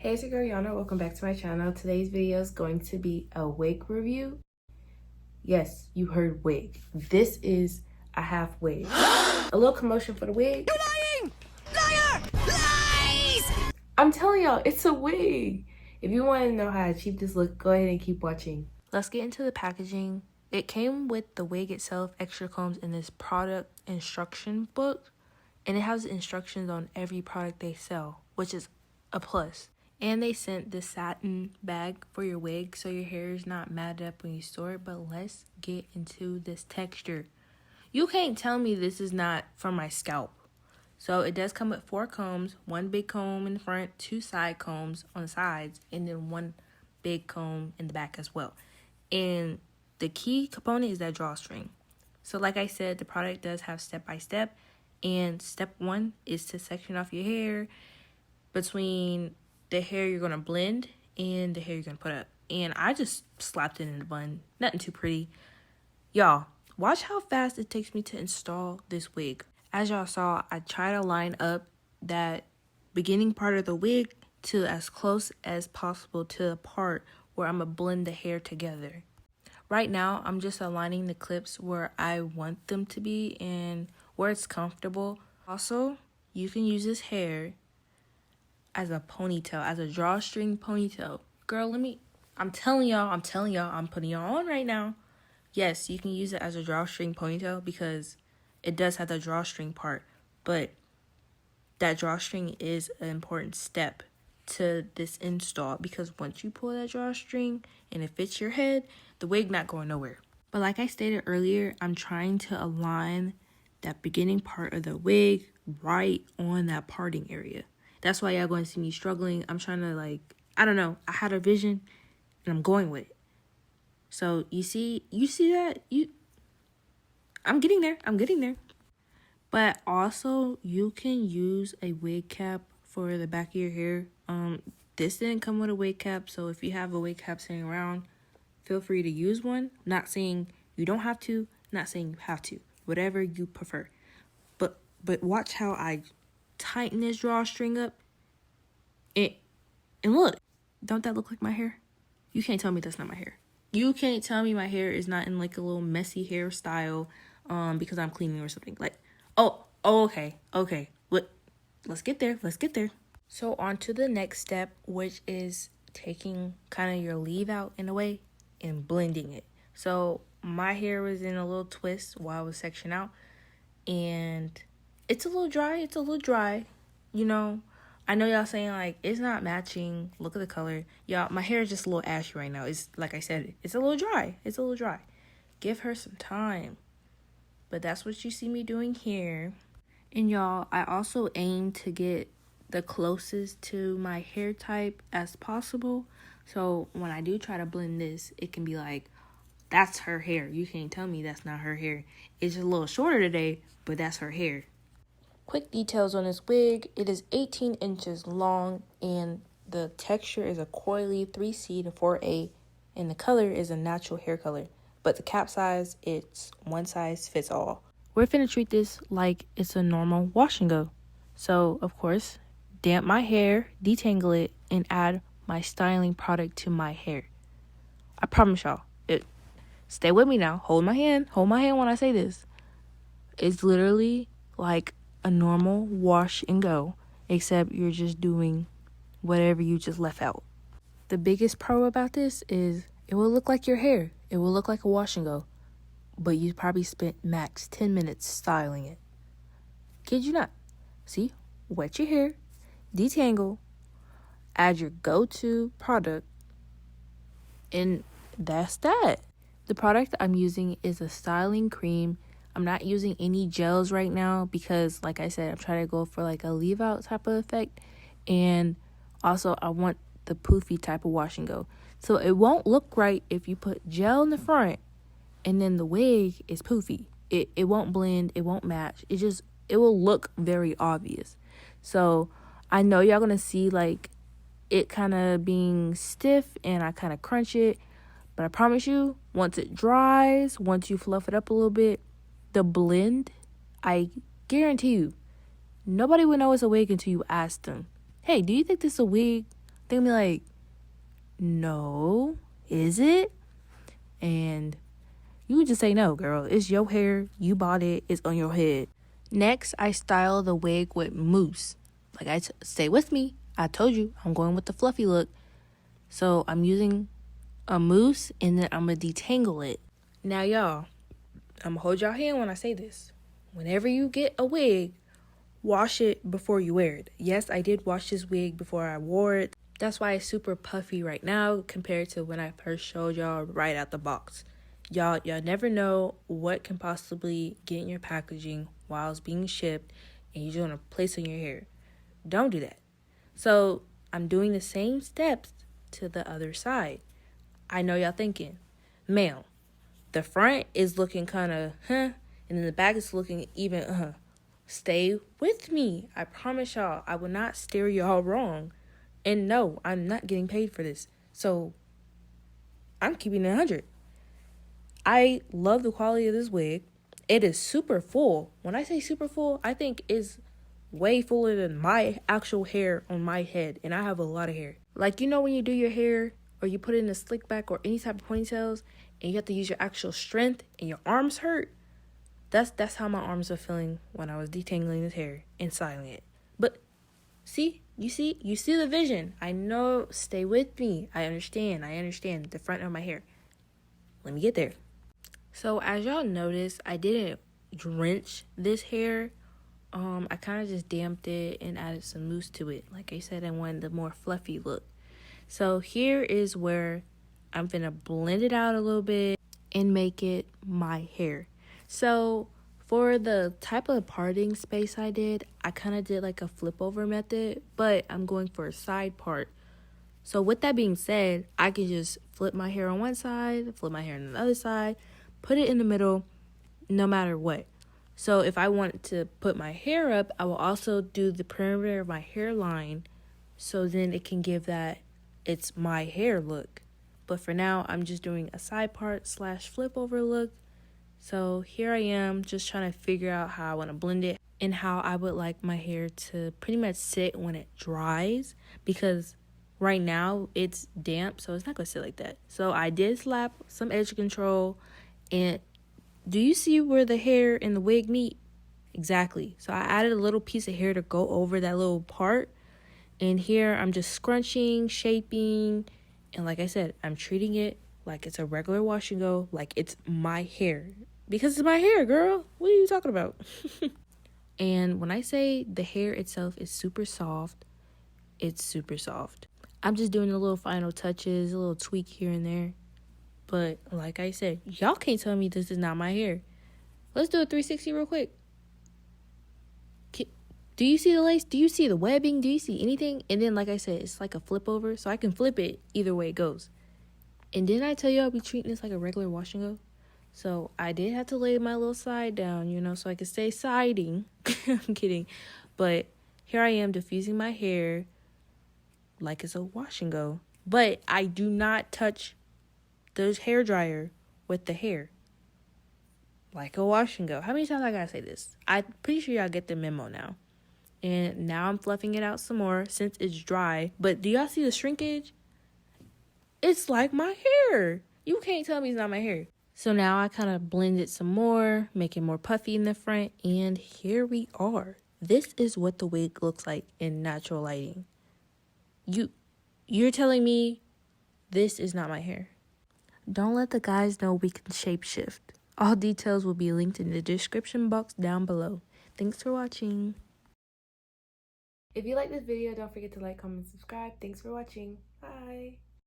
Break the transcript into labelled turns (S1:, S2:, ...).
S1: Hey, it's your girl Yana. Welcome back to my channel. Today's video is going to be a wig review. Yes, you heard wig. This is a half wig. A little commotion for the wig.
S2: You're lying! Liar! Lies!
S1: I'm telling y'all, it's a wig. If you want to know how to achieve this look, go ahead and keep watching. Let's get into the packaging. It came with the wig itself, extra combs, in this product instruction book. And it has instructions on every product they sell, which is a plus. And they sent the satin bag for your wig so your hair is not matted up when you store it. But let's get into this texture. You can't tell me this is not for my scalp. So it does come with 4 combs, 1 big comb in the front, 2 side combs on the sides, and then 1 big comb in the back as well. And the key component is that drawstring. So like I said, the product does have step-by-step. And step 1 is to section off your hair between the hair you're going to blend and the hair you're going to put up. And I just slapped it in the bun. Nothing too pretty. Y'all, watch how fast it takes me to install this wig. As y'all saw, I try to line up that beginning part of the wig to as close as possible to the part where I'm going to blend the hair together. Right now, I'm just aligning the clips where I want them to be and where it's comfortable. Also, you can use this hair as a ponytail, as a drawstring ponytail. Girl, I'm telling y'all, I'm putting y'all on right now. Yes, you can use it as a drawstring ponytail because it does have the drawstring part, but that drawstring is an important step to this install because once you pull that drawstring and it fits your head, the wig not going nowhere. But like I stated earlier, I'm trying to align that beginning part of the wig right on that parting area. That's why y'all going to see me struggling. I'm trying to I don't know. I had a vision and I'm going with it. So you see that? I'm getting there. But also you can use a wig cap for the back of your hair. This didn't come with a wig cap, so if you have a wig cap sitting around, feel free to use one. Not saying you don't have to, not saying you have to. Whatever you prefer. But watch how I tighten this drawstring up. And look, don't that look like my hair? You can't tell me that's not my hair. You can't tell me my hair is not in like a little messy hairstyle because I'm cleaning or something. Okay. Let's get there. So on to the next step, which is taking kind of your leave out in a way and blending it. So my hair was in a little twist while I was sectioning out. And it's a little dry. You know, I know y'all saying it's not matching. Look at the color. Y'all, my hair is just a little ashy right now. It's like I said, it's a little dry. Give her some time. But that's what you see me doing here. And y'all, I also aim to get the closest to my hair type as possible. So when I do try to blend this, it can be like, that's her hair. You can't tell me that's not her hair. It's just a little shorter today, but that's her hair. Quick details on this wig. It is 18 inches long and the texture is a Coily 3C to 4A and the color is a natural hair color. But the cap size, it's one size fits all. We're finna treat this like it's a normal wash and go. So, of course, damp my hair, detangle it, and add my styling product to my hair. I promise y'all, stay with me now. Hold my hand when I say this. It's literally like a normal wash and go, except you're just doing whatever you just left out. The biggest pro about this is it will look like your hair. It will look like a wash and go, but you probably spent max 10 minutes styling it. Kid you not. See, wet your hair, detangle, add your go-to product, and that's that. The product I'm using is a styling cream. I'm not using any gels right now because, like I said, I'm trying to go for like a leave out type of effect. And also I want the poofy type of wash and go. So it won't look right if you put gel in the front and then the wig is poofy. It won't blend. It won't match. It will look very obvious. So I know y'all going to see it kind of being stiff and I kind of crunch it. But I promise you, once it dries, once you fluff it up a little bit, the blend, I guarantee you, nobody would know it's a wig until you ask them, hey, do you think this is a wig? They're gonna be like, no, is it? And you would just say, no, girl, it's your hair. You bought it. It's on your head. Next, I style the wig with mousse. Like stay with me. I told you I'm going with the fluffy look. So I'm using a mousse and then I'm going to detangle it. Now, y'all, I'm going to hold y'all hand when I say this. Whenever you get a wig, wash it before you wear it. Yes, I did wash this wig before I wore it. That's why it's super puffy right now compared to when I first showed y'all right out the box. Y'all never know what can possibly get in your packaging while it's being shipped and you're going to place on your hair. Don't do that. So I'm doing the same steps to the other side. I know y'all thinking, ma'am, the front is looking kind of, and then the back is looking even, Stay with me. I promise y'all, I will not steer y'all wrong. And no, I'm not getting paid for this. So I'm keeping it 100. I love the quality of this wig. It is super full. When I say super full, I think it's way fuller than my actual hair on my head. And I have a lot of hair. Like, you know when you do your hair or you put it in a slick back or any type of ponytails and you have to use your actual strength and your arms hurt? That's how my arms were feeling when I was detangling his hair and styling it. But you see the vision. I know, stay with me. I understand the front of my hair. Let me get there. So as y'all notice, I didn't drench this hair. I kind of just damped it and added some mousse to it. Like I said, I wanted the more fluffy look. So here is where I'm gonna blend it out a little bit and make it my hair. So for the type of parting space I did, I kind of did like a flip over method, but I'm going for a side part. So with that being said, I can just flip my hair on one side, flip my hair on the other side, put it in the middle, no matter what. So if I want to put my hair up, I will also do the perimeter of my hairline, so then it can give that it's my hair look. But for now, I'm just doing a side part / flip over look. So here I am just trying to figure out how I want to blend it and how I would like my hair to pretty much sit when it dries, because right now it's damp, so it's not going to sit like that. So I did slap some edge control, and do you see where the hair and the wig meet? Exactly. So I added a little piece of hair to go over that little part, and here I'm just scrunching, shaping, and like I said, I'm treating it like it's a regular wash and go, like it's my hair. Because it's my hair, girl. What are you talking about? And when I say the hair itself is super soft, it's super soft. I'm just doing the little final touches, a little tweak here and there. But like I said, y'all can't tell me this is not my hair. Let's do a 360 real quick. Do you see the lace? Do you see the webbing? Do you see anything? And then, like I said, it's like a flip over, so I can flip it either way it goes. And didn't I tell you I'll be treating this like a regular wash and go? So I did have to lay my little side down, so I could stay siding. I'm kidding. But here I am diffusing my hair like it's a wash and go. But I do not touch the hair dryer with the hair like a wash and go. How many times I gotta say this? I'm pretty sure y'all get the memo now. And now I'm fluffing it out some more since it's dry. But do y'all see the shrinkage? It's like my hair. You can't tell me it's not my hair. So now I kind of blend it some more, make it more puffy in the front, and here we are. This is what the wig looks like in natural lighting. You're telling me this is not my hair? Don't let the guys know we can shapeshift. All details will be linked in the description box down below. Thanks for watching. If you like this video, don't forget to like, comment, and subscribe. Thanks for watching. Bye.